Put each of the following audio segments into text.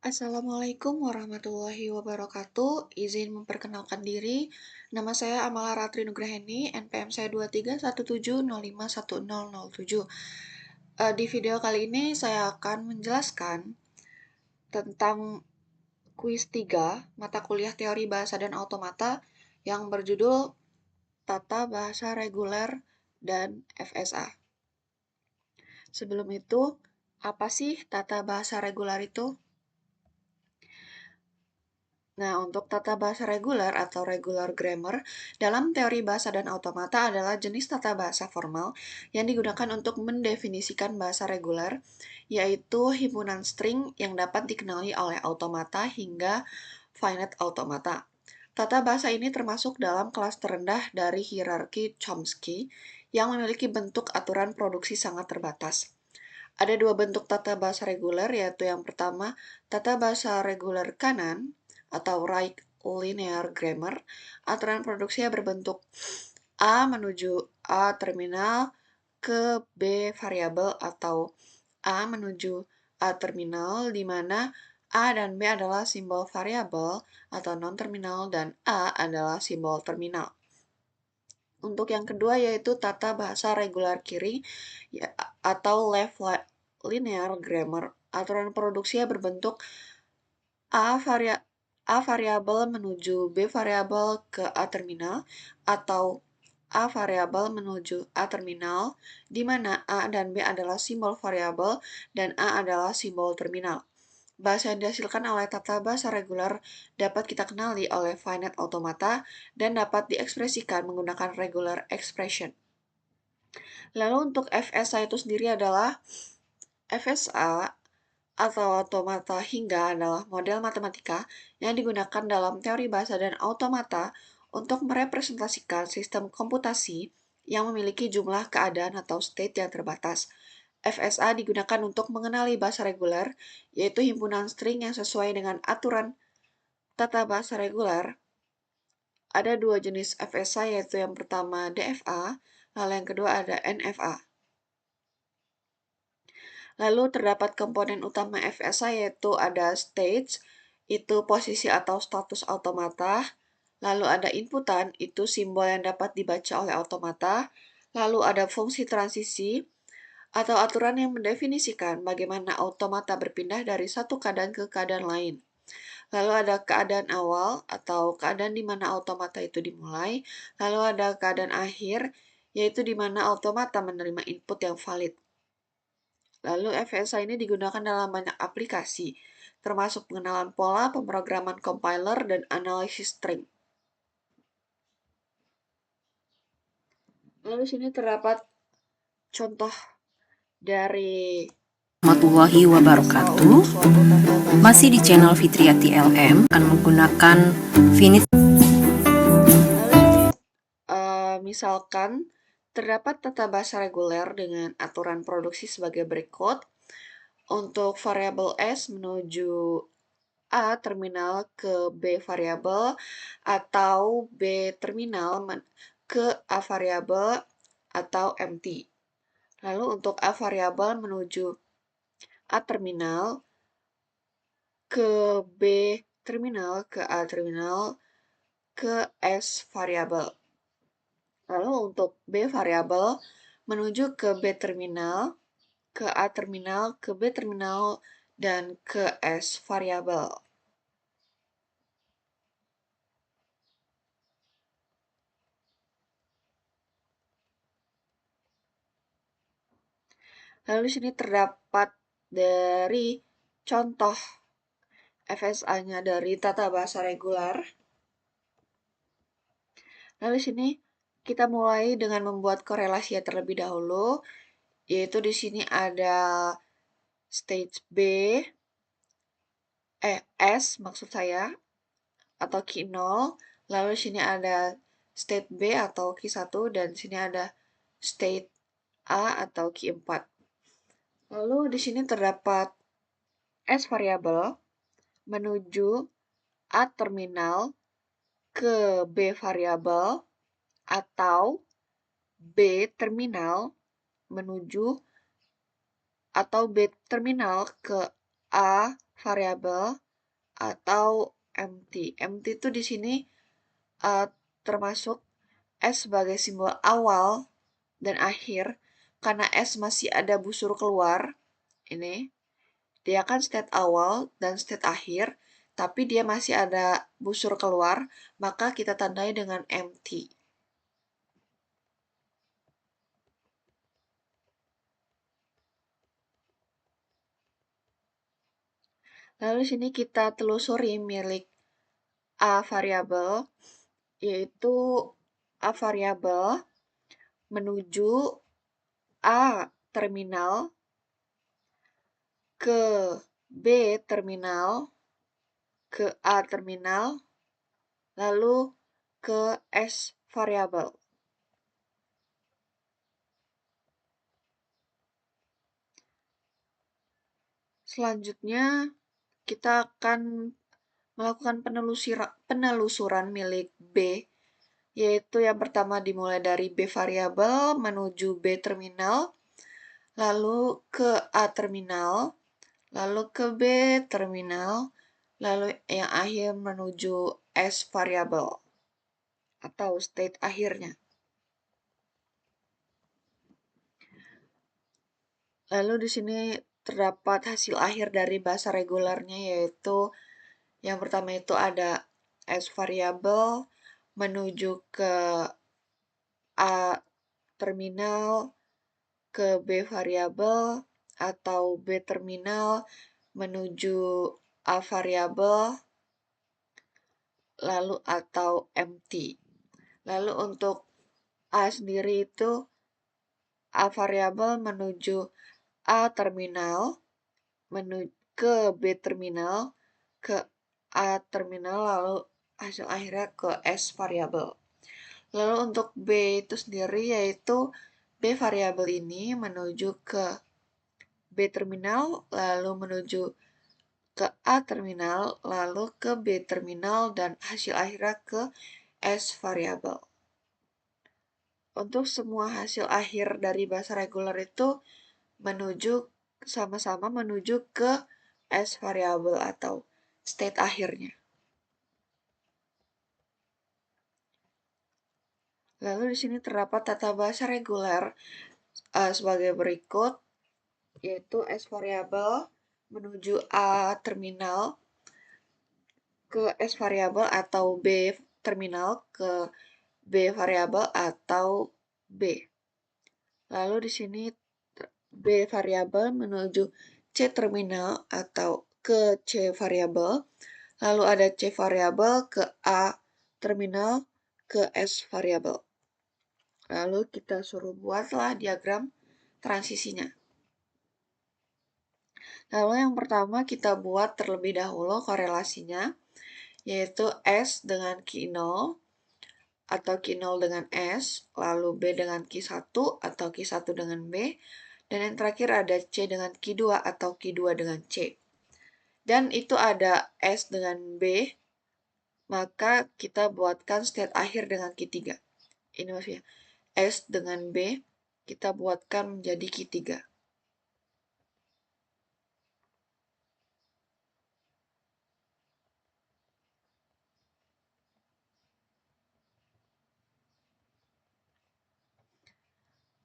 Assalamualaikum warahmatullahi wabarakatuh. Izin memperkenalkan diri. Nama saya Amala Ratri Nugraheni, NPM saya 2317051007. Di video kali ini saya akan menjelaskan tentang kuis 3 mata kuliah teori bahasa dan automata yang berjudul Tata Bahasa Reguler dan FSA. Sebelum itu, apa sih tata bahasa reguler itu? Nah, untuk tata bahasa reguler atau regular grammar dalam teori bahasa dan automata adalah jenis tata bahasa formal yang digunakan untuk mendefinisikan bahasa reguler, yaitu himpunan string yang dapat dikenali oleh automata hingga finite automata. Tata bahasa ini termasuk dalam kelas terendah dari hierarki Chomsky yang memiliki bentuk aturan produksi sangat terbatas. Ada dua bentuk tata bahasa reguler, yaitu yang pertama, tata bahasa reguler kanan atau right linear grammar. Aturan produksinya berbentuk A menuju A terminal ke B variabel atau A menuju A terminal, di mana A dan B adalah simbol variabel atau non-terminal dan A adalah simbol terminal. Untuk yang kedua yaitu tata bahasa regular kiri atau left linear grammar. Aturan produksinya berbentuk A variabel menuju B variabel ke A terminal atau A variabel menuju A terminal, di mana A dan B adalah simbol variabel dan A adalah simbol terminal. Bahasa yang dihasilkan oleh tata bahasa reguler dapat kita kenali oleh finite automata dan dapat diekspresikan menggunakan regular expression. Lalu untuk FSA itu sendiri adalah FSA atau automata hingga adalah model matematika yang digunakan dalam teori bahasa dan automata untuk merepresentasikan sistem komputasi yang memiliki jumlah keadaan atau state yang terbatas. FSA digunakan untuk mengenali bahasa reguler, yaitu himpunan string yang sesuai dengan aturan tata bahasa reguler. Ada dua jenis FSA, yaitu yang pertama DFA, lalu yang kedua ada NFA. Lalu terdapat komponen utama FSA yaitu ada stage, itu posisi atau status automata. Lalu ada inputan, itu simbol yang dapat dibaca oleh automata. Lalu ada fungsi transisi, atau aturan yang mendefinisikan bagaimana automata berpindah dari satu keadaan ke keadaan lain. Lalu ada keadaan awal, atau keadaan di mana automata itu dimulai. Lalu ada keadaan akhir, yaitu di mana automata menerima input yang valid. Lalu FSA ini digunakan dalam banyak aplikasi, termasuk pengenalan pola, pemrograman compiler, dan analisis string. Lalu di sini terdapat contoh dari Warahmatullahi wabarakatuh. Masih di channel Fitriati LM akan menggunakan finite. Misalkan terdapat tata bahasa reguler dengan aturan produksi sebagai berikut. Untuk variabel S menuju A terminal ke B variabel atau B terminal ke A variabel atau empty. Lalu untuk A variabel menuju A terminal ke B terminal ke A terminal ke S variabel. Lalu untuk B variabel menuju ke B terminal ke A terminal ke B terminal dan ke S variabel. Lalu di sini terdapat dari contoh FSA-nya dari tata bahasa reguler. Lalu di sini kita mulai dengan membuat korelasi terlebih dahulu, yaitu di sini ada stage S maksud saya, atau key 0. Lalu di sini ada state B atau key 1 dan di sini ada state A atau key 4. Lalu di sini terdapat S variabel menuju A terminal ke B variabel atau B terminal menuju atau B terminal ke A variabel atau empty. Empty itu di sini uh, termasuk S sebagai simbol awal dan akhir. Karena S masih ada busur keluar, ini dia kan state awal dan state akhir, tapi dia masih ada busur keluar, maka kita tandai dengan empty. Lalu sini kita telusuri milik A variabel, yaitu A variabel menuju A terminal ke B terminal ke A terminal lalu ke S variabel. Selanjutnya kita akan melakukan penelusuran milik B, yaitu yang pertama dimulai dari B variabel menuju B terminal, lalu ke A terminal, lalu ke B terminal, lalu yang akhir menuju S variabel atau state akhirnya. Lalu di sini terdapat hasil akhir dari bahasa regulernya, yaitu yang pertama itu ada S variabel menuju ke A terminal ke B variabel atau B terminal menuju A variabel lalu atau empty. Lalu untuk A sendiri itu A variabel menuju A terminal ke B terminal ke A terminal lalu hasil akhirnya ke S variabel. Lalu untuk B itu sendiri yaitu B variabel ini menuju ke B terminal lalu menuju ke A terminal lalu ke B terminal dan hasil akhirnya ke S variabel. Untuk semua hasil akhir dari bahasa reguler itu sama-sama menuju ke S variabel atau state akhirnya. Lalu di sini terdapat tata bahasa reguler sebagai berikut, yaitu S variabel menuju A terminal ke S variabel atau B terminal ke B variabel atau B. Lalu di sini B variabel menuju C terminal atau ke C variabel. Lalu ada C variabel ke A terminal ke S variabel. Lalu kita suruh buatlah diagram transisinya. Lalu yang pertama kita buat terlebih dahulu korelasinya, yaitu S dengan Q0 atau Q0 dengan S, lalu B dengan Q1 atau Q1 dengan B, dan yang terakhir ada C dengan Q2 atau Q2 dengan C. Dan itu ada S dengan B, maka kita buatkan state akhir dengan Q3. Ini maksudnya S dengan B, kita buatkan menjadi Q3.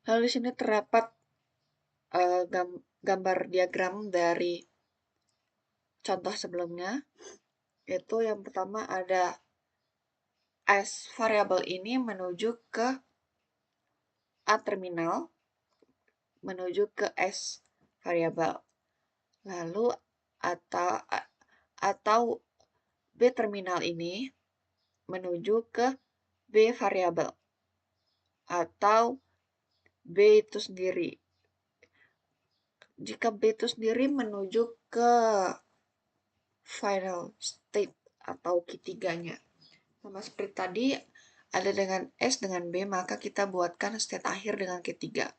Lalu di sini terdapat gambar diagram dari contoh sebelumnya, yaitu yang pertama ada S variabel ini menuju ke A terminal, menuju ke S variabel. Lalu atau B terminal ini menuju ke B variabel atau B itu sendiri. Jika B itu sendiri menuju ke final state atau Q3-nya. Sama seperti tadi, ada dengan S dengan B, maka kita buatkan state akhir dengan Q3.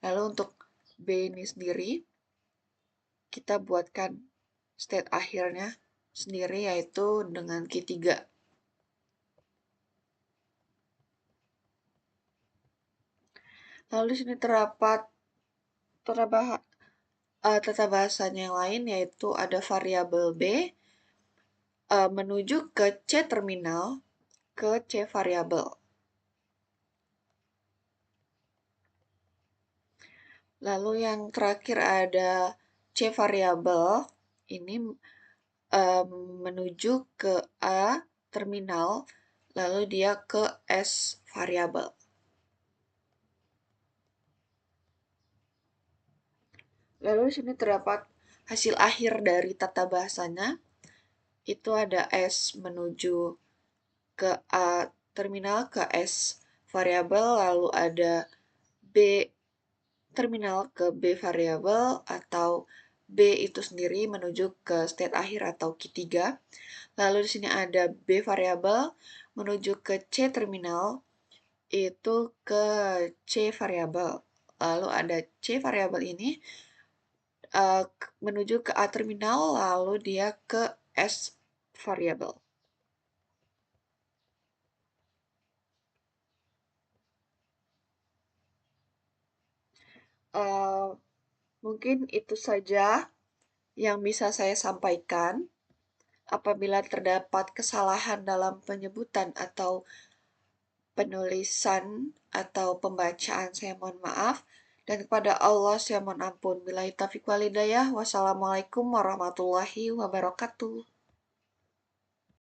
Lalu untuk B ini sendiri, kita buatkan state akhirnya sendiri, yaitu dengan Q3. Lalu di sini terdapat tata bahasanya yang lain yaitu ada variabel B menuju ke C terminal ke C variabel. Lalu yang terakhir ada C variabel ini menuju ke A terminal, lalu dia ke S variabel. Lalu di sini terdapat hasil akhir dari tata bahasanya, itu ada S menuju ke A terminal ke S variabel, lalu ada B terminal ke B variabel atau B itu sendiri menuju ke state akhir atau Q3. Lalu di sini ada B variabel menuju ke C terminal itu ke C variabel. Lalu ada C variabel ini menuju ke A terminal lalu dia ke S variabel. Uh, Mungkin itu saja yang bisa saya sampaikan. Apabila terdapat kesalahan dalam penyebutan atau penulisan atau pembacaan, saya mohon maaf. Dan kepada Allah saya mohon ampun. Billahi taufiq walhidayah. Wassalamualaikum warahmatullahi wabarakatuh.